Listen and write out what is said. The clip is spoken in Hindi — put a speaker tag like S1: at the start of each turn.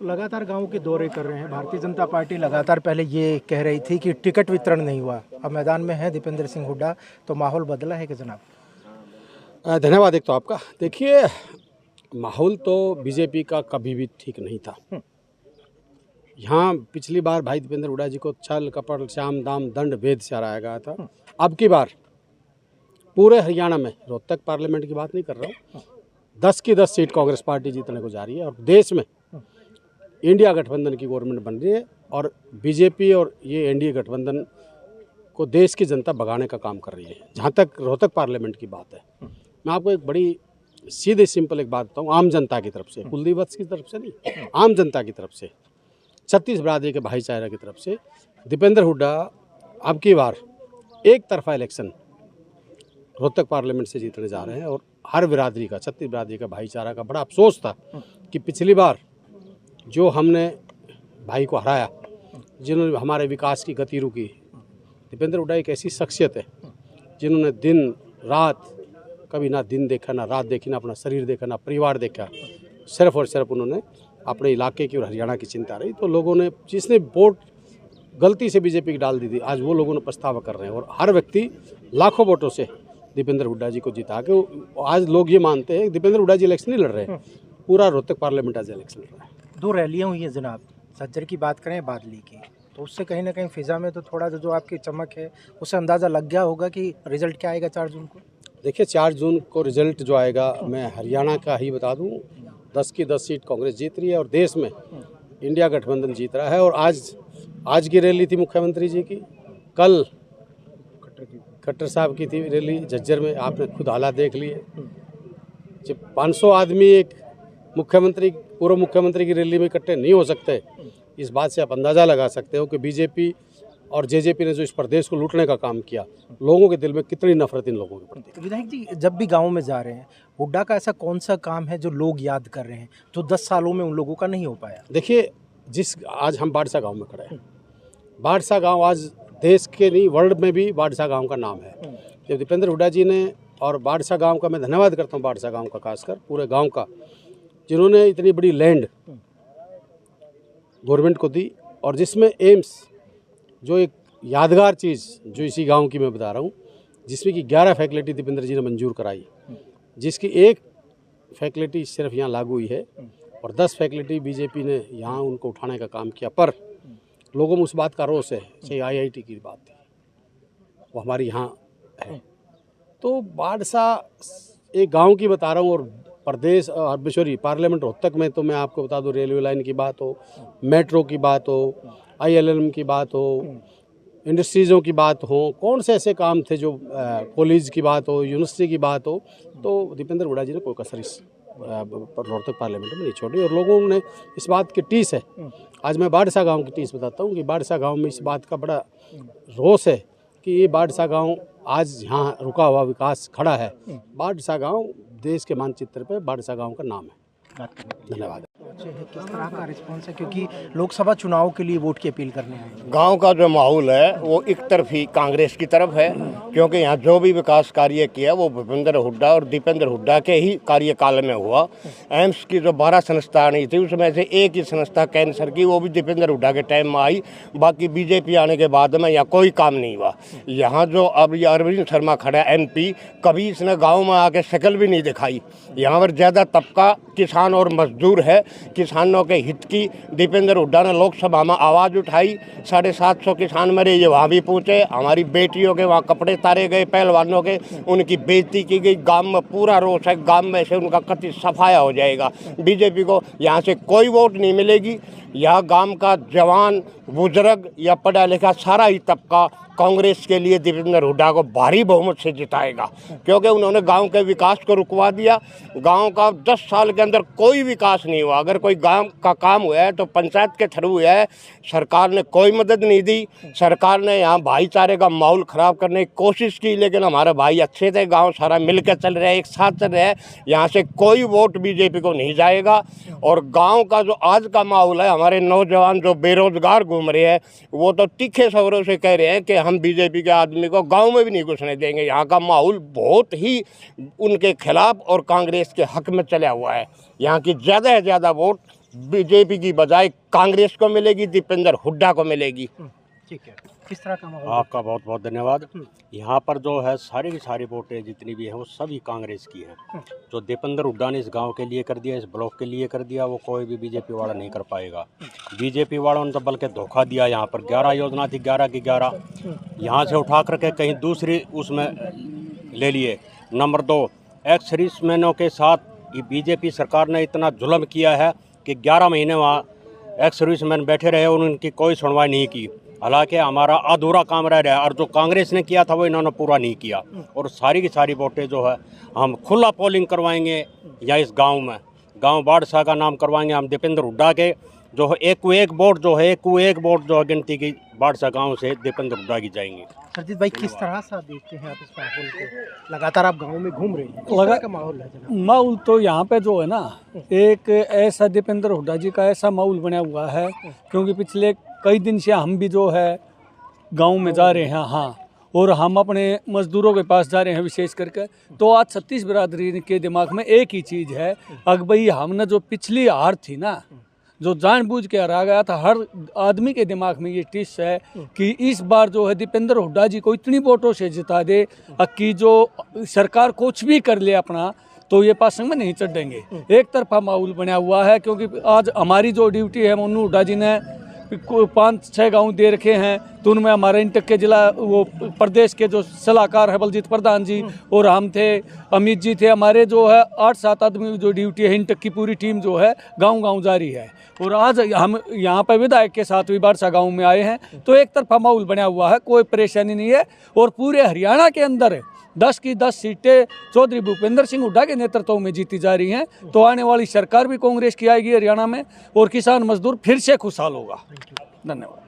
S1: लगातार गांव के दौरे कर रहे हैं भारतीय जनता पार्टी। लगातार पहले ये कह रही थी कि टिकट वितरण नहीं हुआ, अब मैदान में है दीपेंद्र सिंह हुड्डा, तो माहौल बदला है कि जनाब?
S2: धन्यवाद। एक तो आपका देखिए, माहौल तो बीजेपी का कभी भी ठीक नहीं था। यहाँ पिछली बार भाई दीपेंद्र हुड्डा जी को छल कपट श्याम दाम दंड भेद से हराया गया था। अब की बार पूरे हरियाणा में, रोहतक पार्लियामेंट की बात नहीं कर रहा हूँ, 10 की 10 सीट कांग्रेस पार्टी जीतने को जा रही है और देश में इंडिया गठबंधन की गवर्नमेंट बन रही है और बीजेपी और ये एनडीए गठबंधन को देश की जनता भगाने का काम कर रही है। जहाँ तक रोहतक पार्लियामेंट की बात है, मैं आपको एक बड़ी सीधे सिंपल एक बात बताऊँ, आम जनता की तरफ से, कुलदीप वत्स की तरफ से नहीं, आम जनता की तरफ से, छत्तीस बिरादरी के भाईचारा की तरफ से दीपेंद्र हुड्डा अब की बार एक तरफा इलेक्शन रोहतक पार्लियामेंट से जीतने जा रहे हैं। और हर बिरादरी का, छत्तीस बिरादरी का भाईचारा का बड़ा अफसोस था कि पिछली बार जो हमने भाई को हराया, जिन्होंने हमारे विकास की गति रुकी। दीपेंद्र हुड्डा एक ऐसी शख्सियत है जिन्होंने दिन रात, कभी ना दिन देखा ना रात देखी, ना अपना शरीर देखा ना परिवार देखा, सिर्फ और सिर्फ उन्होंने अपने इलाके की और हरियाणा की चिंता रही। तो लोगों ने, जिसने वोट गलती से बीजेपी की डाल दी थी, आज वो लोगों ने पछतावा कर रहे हैं और हर व्यक्ति लाखों वोटों से दीपेंद्र हुड्डा जी को जिता के आज लोग ये मानते हैं दीपेंद्र हुड्डा जी इलेक्शन नहीं लड़ रहे हैं, पूरा रोहतक पार्लियामेंट आज इलेक्शन लड़ रहा है।
S1: 2 रैलियां हुई हैं जनाब, सज्जर की बात करें बादली की, तो उससे कहीं ना कहीं फिजा में तो थोड़ा जो आपकी चमक है उससे अंदाज़ा लग गया होगा कि रिजल्ट क्या आएगा 4 जून को। देखिए
S2: 4 जून को रिजल्ट जो आएगा, मैं हरियाणा का ही बता दूं, 10 की 10 सीट कांग्रेस जीत रही है और देश में इंडिया गठबंधन जीत रहा है। और आज की रैली थी मुख्यमंत्री जी की, कल खट्टर साहब की थी रैली झज्जर में, आपने खुद हालात देख लिए। जब 500 आदमी एक मुख्यमंत्री, पूर्व मुख्यमंत्री की रैली में इकट्ठे नहीं हो सकते, इस बात से आप अंदाज़ा लगा सकते हो कि बीजेपी और जेजेपी ने जो इस प्रदेश को लूटने का काम किया, लोगों के दिल में कितनी नफरत इन लोगों के प्रति।
S1: विधायक जी, जब भी गाँव में जा रहे हैं, हुड्डा का ऐसा कौन सा काम है जो लोग याद कर रहे हैं, जो 10 सालों में उन लोगों का नहीं हो पाया?
S2: देखिए, आज हम बाड़सा गाँव में खड़े हैं, बाड़सा गाँव आज देश के नहीं वर्ल्ड में भी बाड़सा गांव का नाम है। जब दीपेंद्र हुड्डा जी ने, और बाड़सा गांव का मैं धन्यवाद करता हूं, बाड़सा गांव का खासकर पूरे गांव का, जिन्होंने इतनी बड़ी लैंड गवर्नमेंट को दी और जिसमें एम्स, जो एक यादगार चीज़ जो इसी गांव की मैं बता रहा हूं, जिसमें कि 11 फैकल्टी दीपेंद्र जी ने मंजूर कराई, जिसकी एक फैकल्टी सिर्फ यहाँ लागू हुई है और 10 फैकल्टी बीजेपी ने यहाँ उनको उठाने का काम किया। पर लोगों में उस बात का रोष है, चाहे आईआईटी की बात थी, वो हमारी यहाँ है। तो बाड़सा एक गांव की बता रहा हूँ और प्रदेश पार्लियामेंट रोहतक में तो मैं आपको बता दूँ, रेलवे लाइन की बात हो, मेट्रो की बात हो, ILM की बात हो, इंडस्ट्रीज़ों की बात हो, कौन से ऐसे काम थे जो कॉलेज की बात हो, यूनिवर्सिटी की बात हो, तो दीपेंद्र हुड्डा जी ने कोई कसर इस रोहतक पार्लियामेंट में नहीं छोड़ी और लोगों ने इस बात की टीस है। आज मैं बाड़सा गांव की टीस बताता हूँ कि बाड़सा गांव में इस बात का बड़ा रोष है कि ये बाड़सा गांव आज यहाँ रुका हुआ विकास खड़ा है। बाड़सा गांव देश के मानचित्र पे बाड़सा गांव का नाम है। धन्यवाद।
S1: किस तरह का रिस्पॉन्स है, क्योंकि लोकसभा चुनाव के लिए वोट की अपील करने आए?
S3: गांव का जो माहौल है वो एक तरफी कांग्रेस की तरफ है, क्योंकि यहाँ जो भी विकास कार्य किया वो भूपेंद्र हुड्डा और दीपेंद्र हुड्डा के ही कार्यकाल में हुआ। एम्स की जो 12 संस्था नहीं थी, उसमें से एक ही संस्था कैंसर की, वो भी दीपेंद्र हुड्डा के टाइम में आई। बाकी बीजेपी आने के बाद में यहाँ कोई काम नहीं हुआ। यहाँ जो अब ये अरविंद शर्मा खड़ा MP, कभी इसने गाँव में आके शक्ल भी नहीं दिखाई। यहाँ पर ज़्यादा तबका किसान और मजदूर है। किसानों के हित की दीपेंद्र हुड्डा ने लोकसभा में आवाज़ उठाई। 750 किसान मरे, ये वहाँ भी पहुँचे। हमारी बेटियों के वहाँ कपड़े तारे गए, पहलवानों के, उनकी बेइज्जती की गई। गांव में पूरा रोष है, गांव में से उनका कति सफाया हो जाएगा। बीजेपी को यहाँ से कोई वोट नहीं मिलेगी। यह गांव का जवान, बुजुर्ग या पढ़ा लिखा सारा ही तबका कांग्रेस के लिए दीपेंद्र हुड्डा को भारी बहुमत से जिताएगा, क्योंकि उन्होंने गांव के विकास को रुकवा दिया। गांव का 10 साल के अंदर कोई विकास नहीं हुआ। अगर कोई गांव का काम हुआ है तो पंचायत के थ्रू हुआ है, सरकार ने कोई मदद नहीं दी। सरकार ने यहाँ भाईचारे का माहौल ख़राब करने की कोशिश की, लेकिन हमारे भाई अच्छे थे, गाँव सारा मिल कर चल रहा है, एक साथ चल रहा है। यहाँ से कोई वोट बीजेपी को नहीं जाएगा। और गाँव का जो आज का माहौल है, हमारे नौजवान जो बेरोजगार घूम रहे हैं वो तो तीखे स्वरों से कह रहे हैं कि हम बीजेपी के आदमी को गांव में भी नहीं घुसने देंगे। यहाँ का माहौल बहुत ही उनके खिलाफ और कांग्रेस के हक में चला हुआ है। यहाँ की ज़्यादा से ज़्यादा वोट बीजेपी की बजाय कांग्रेस को मिलेगी, दीपेंद्र हुड्डा को मिलेगी।
S1: ठीक है, किस तरह का माहौल?
S2: आपका बहुत बहुत धन्यवाद। यहाँ पर जो है सारी की सारी वोटें जितनी भी हैं वो सभी कांग्रेस की हैं। जो दीपेंद्र हुड्डा ने इस गांव के लिए कर दिया, इस ब्लॉक के लिए कर दिया, वो कोई भी बीजेपी वाला नहीं कर पाएगा। बीजेपी वालों ने तो बल्कि धोखा दिया। यहाँ पर 11 योजना थी, 11 की 11 यहाँ से उठा करके कहीं दूसरी उसमें ले लिए। नंबर 2, एक्स सर्विसमैनों के साथ ये बीजेपी सरकार ने इतना जुल्म किया है कि 11 महीने वहाँ एक्स सर्विसमैन बैठे रहे और उनकी कोई सुनवाई नहीं की। हालांकि हमारा अधूरा काम रह रहा है और जो कांग्रेस ने किया था वो इन्होंने पूरा नहीं किया। और सारी की सारी वोटें जो है हम खुला पोलिंग करवाएंगे या इस गांव में गांव बादशाह का नाम करवाएंगे हम दीपेंद्र हुड्डा के। जो है एक वोट जो है गिनती की बादशाह गांव से दीपेंद्र हुड्डा की जाएंगी।
S1: सरजीत भाई, किस तरह से देखते हैं आप इस माहौल को? लगातार आप गाँव में घूम रहे हैं, किस तरह का माहौल है जनाब?
S4: माहौल तो यहाँ पे जो है ना, एक ऐसा दीपेंद्र हुड्डा जी का ऐसा माहौल बना हुआ है, क्योंकि पिछले कई दिन से हम भी जो है गांव में जा रहे हैं। हाँ, और हम अपने मजदूरों के पास जा रहे हैं विशेष करके। तो आज छत्तीस बिरादरी के दिमाग में एक ही चीज़ है, अगर भाई हमने जो पिछली हार थी ना, जो जानबूझ के हरा गया था, हर आदमी के दिमाग में ये टिस है कि इस बार जो है दीपेंद्र हुड्डा जी को इतनी वोटों से जिता दे कि जो सरकार कुछ भी कर ले अपना, तो ये पासंग में नहीं चढ़ेंगे। एक तरफा माहौल बना हुआ है, क्योंकि आज हमारी जो ड्यूटी है, मन्नू हुड्डा जी ने 5-6 गांव दे रखे हैं, तो उनमें हमारे इंटक के जिला वो प्रदेश के जो सलाहकार है बलजीत प्रधान जी और हम थे, अमित जी थे, हमारे जो है 8-7 आदमी जो ड्यूटी है, इंटक की पूरी टीम जो है गांव जारी है। और आज हम यहाँ पर विधायक के साथ भी बारसा गाँव में आए हैं, तो एक तरफा माहौल बना हुआ है, कोई परेशानी नहीं है। और पूरे हरियाणा के अंदर 10 की 10 सीटें चौधरी भूपेंद्र सिंह हुड्डा के नेतृत्व में जीती जा रही हैं। तो आने वाली सरकार भी कांग्रेस की आएगी हरियाणा में, और किसान मजदूर फिर से खुशहाल होगा। धन्यवाद।